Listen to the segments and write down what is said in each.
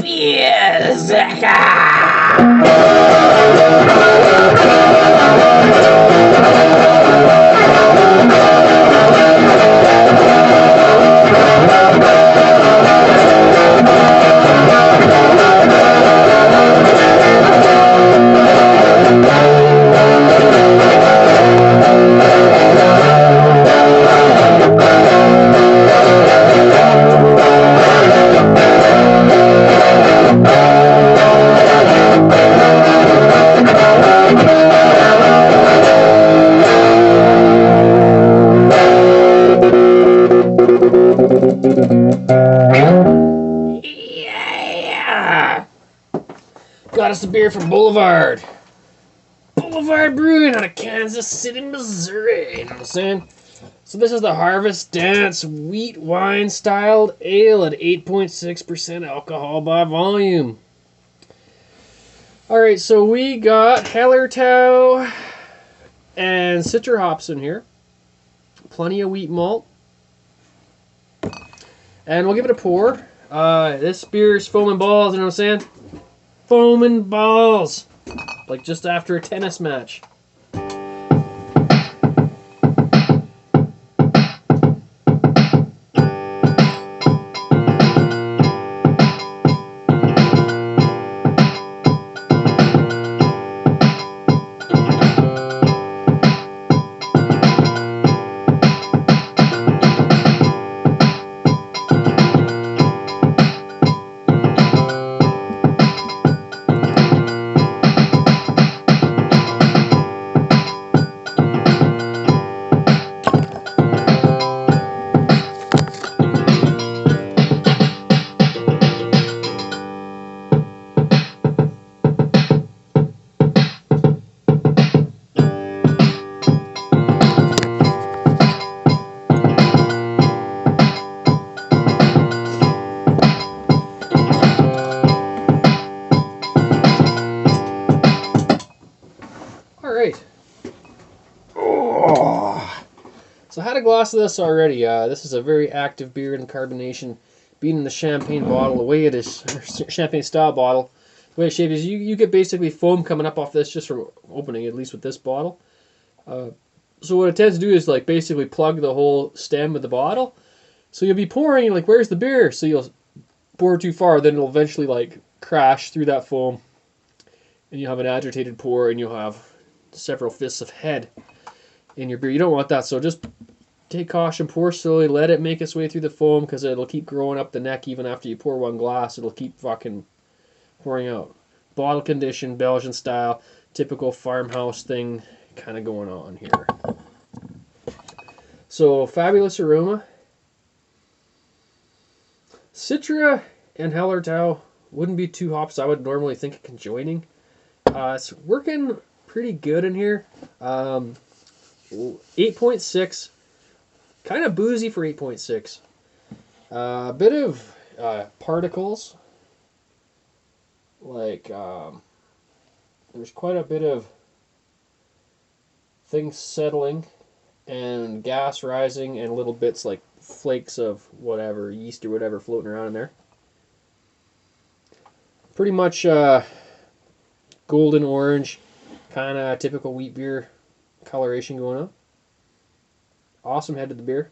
Yeah! Got us a beer from Boulevard Brewing out of Kansas City, Missouri. You know what I'm saying? So this is the Harvest Dance Wheat Wine Styled Ale at 8.6% alcohol by volume. Alright, so we got Hallertau and Citra hops in here. Plenty of wheat malt. And we'll give it a pour. This beer is foaming balls, you know what I'm saying? Foaming balls. Like just after a tennis match. Alright. Oh. So I had a glass of this already. This is a very active beer in carbonation. Being in the champagne bottle, the way it is, champagne style bottle, the way it's shaped is you get basically foam coming up off this just from opening, at least with this bottle. So what it tends to do is like basically plug the whole stem of the bottle. So you'll be pouring, like, where's the beer? So you'll pour too far, then it'll eventually like crash through that foam. And you'll have an agitated pour, and you'll have several fists of head in your beer. You don't want that, so just take caution, pour slowly, let it make its way through the foam, because it'll keep growing up the neck even after you pour one glass. It'll keep fucking pouring out. Bottle condition, Belgian style, typical farmhouse thing kind of going on here. So, fabulous aroma. Citra and Hallertau wouldn't be two hops I would normally think of conjoining. It's working pretty good in here. 8.6. Kind of boozy for 8.6. A bit of particles. Like, there's quite a bit of things settling and gas rising and little bits like flakes of whatever, yeast or whatever floating around in there. Pretty much golden orange, kind of typical wheat beer coloration going on. Awesome head to the beer.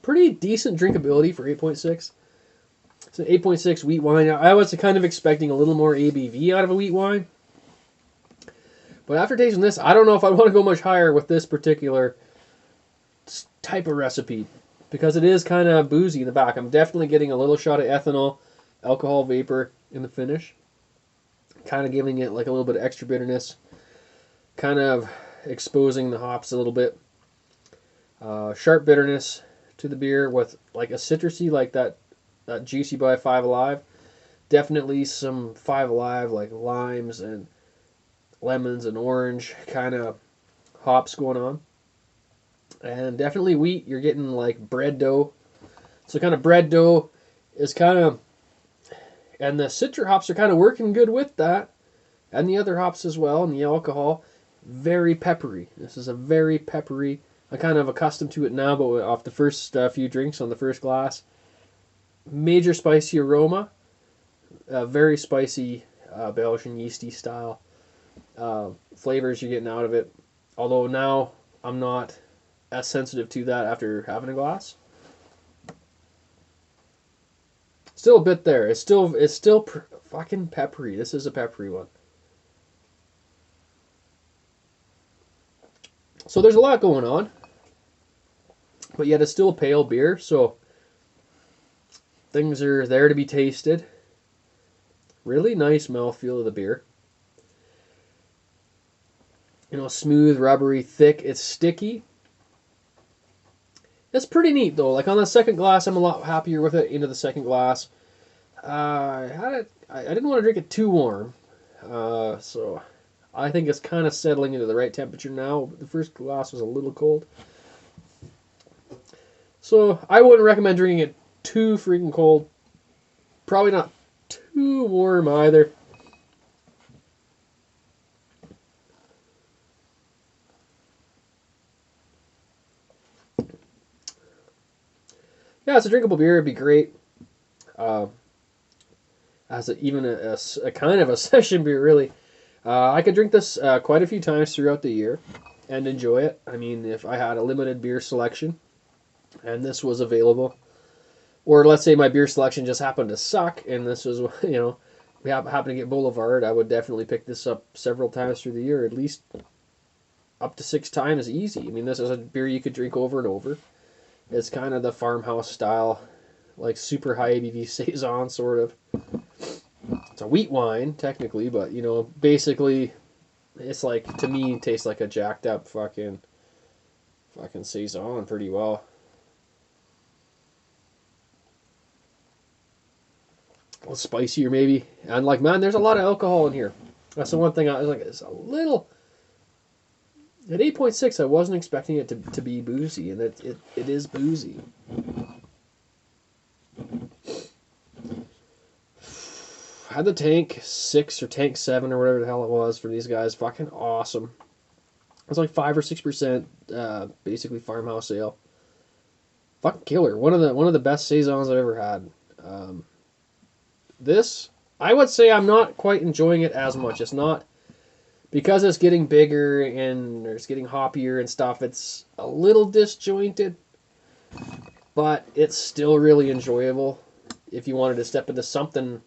Pretty decent drinkability for 8.6. It's an 8.6 wheat wine. I was kind of expecting a little more ABV out of a wheat wine. But after tasting this, I don't know if I want to go much higher with this particular type of recipe, because it is kind of boozy in the back. I'm definitely getting a little shot of ethanol, alcohol vapor in the finish, kind of giving it like a little bit of extra bitterness, kind of exposing the hops a little bit. Sharp bitterness to the beer with like a citrusy, like that Juicy by Five Alive. Definitely some Five Alive like limes and lemons and orange kind of hops going on. And definitely wheat, you're getting like bread dough. So kind of bread dough is kind of, and the citra hops are kind of working good with that. And the other hops as well, and the alcohol. very peppery. This is a very peppery. I'm kind of accustomed to it now, but off the first few drinks on the first glass, major spicy aroma, very spicy Belgian yeasty style flavors you're getting out of it. Although now I'm not as sensitive to that after having a glass. Still a bit there. It's still fucking peppery. This is a peppery one. So there's a lot going on, but yet it's still a pale beer. So things are there to be tasted. Really nice mouthfeel of the beer. You know, smooth, rubbery, thick. It's sticky. It's pretty neat though. Like on the second glass, I'm a lot happier with it. Into the second glass, I didn't want to drink it too warm, so I think it's kind of settling into the right temperature now. The first glass was a little cold, so I wouldn't recommend drinking it too freaking cold. Probably not too warm either. Yeah, it's a drinkable beer. It'd be great. As even a kind of a session beer, really. I could drink this quite a few times throughout the year and enjoy it. I mean, if I had a limited beer selection and this was available, or let's say my beer selection just happened to suck and this was, you know, we happen to get Boulevard, I would definitely pick this up several times through the year, at least up to 6 times easy. I mean, this is a beer you could drink over and over. It's kind of the farmhouse style, like super high ABV saison sort of. It's a wheat wine technically, but you know, basically, it's like, to me, it tastes like a jacked up fucking saison pretty well. A little spicier maybe, and like, man, there's a lot of alcohol in here. That's the one thing I was like, it's a little. At 8.6, I wasn't expecting it to be boozy, and it is boozy. Had the tank 6 or tank 7 or whatever the hell it was for these guys. Fucking awesome. It was like 5 or 6%, basically farmhouse ale. Fucking killer. One of the best saisons I've ever had. This, I would say I'm not quite enjoying it as much. It's not, because it's getting bigger and it's getting hoppier and stuff, it's a little disjointed, but it's still really enjoyable if you wanted to step into something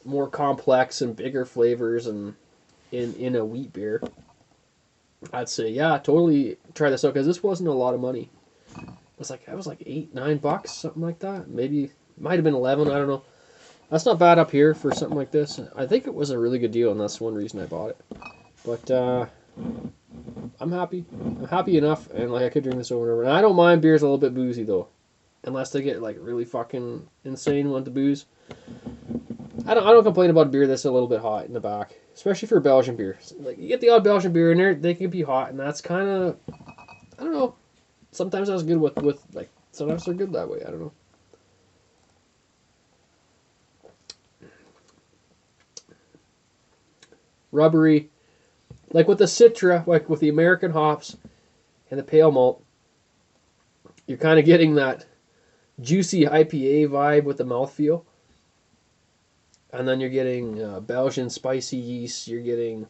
more complex and bigger flavors and in a wheat beer. I'd say, yeah, totally try this out, because this wasn't a lot of money. It was like $8-9, something like that. Maybe, might have been 11, I don't know. That's not bad up here for something like this. I think it was a really good deal, and that's one reason I bought it. But I'm happy. I'm happy enough, and like, I could drink this over and over. And I don't mind beers a little bit boozy though, unless they get like really fucking insane with the booze. I don't complain about a beer that's a little bit hot in the back, especially for Belgian beer. Like, you get the odd Belgian beer in there, they can be hot, and that's kind of, I don't know. Sometimes that's good with like, sometimes they're good that way. I don't know. Rubbery, like with the Citra, like with the American hops and the pale malt, you're kind of getting that juicy IPA vibe with the mouthfeel. And then you're getting Belgian spicy yeast. You're getting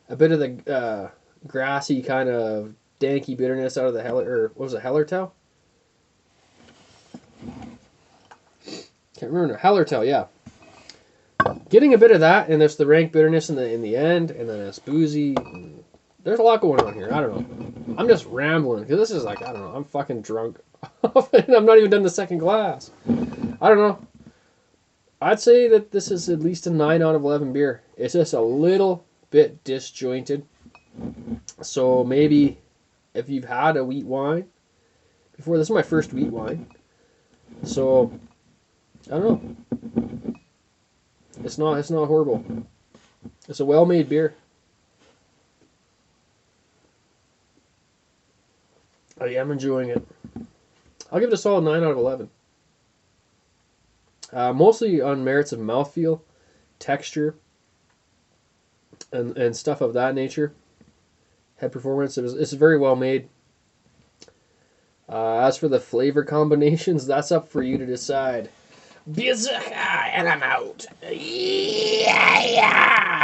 a bit of the grassy kind of danky bitterness out of the what was it, Hellertau? Can't remember. Hellertau, yeah. Getting a bit of that, and there's the rank bitterness in the end, and then it's boozy. There's a lot going on here. I don't know. I'm just rambling, because this is like, I don't know, I'm fucking drunk. And I'm not even done the second glass. I don't know. I'd say that this is at least a 9 out of 11 beer. It's just a little bit disjointed. So maybe if you've had a wheat wine before, this is my first wheat wine. So, I don't know. It's not horrible. It's a well-made beer. I am enjoying it. I'll give it a solid 9 out of 11. Mostly on merits of mouthfeel, texture, and stuff of that nature. head performance. It's very well made. As for the flavor combinations, that's up for you to decide. Beerzerker, and I'm out. Yeah.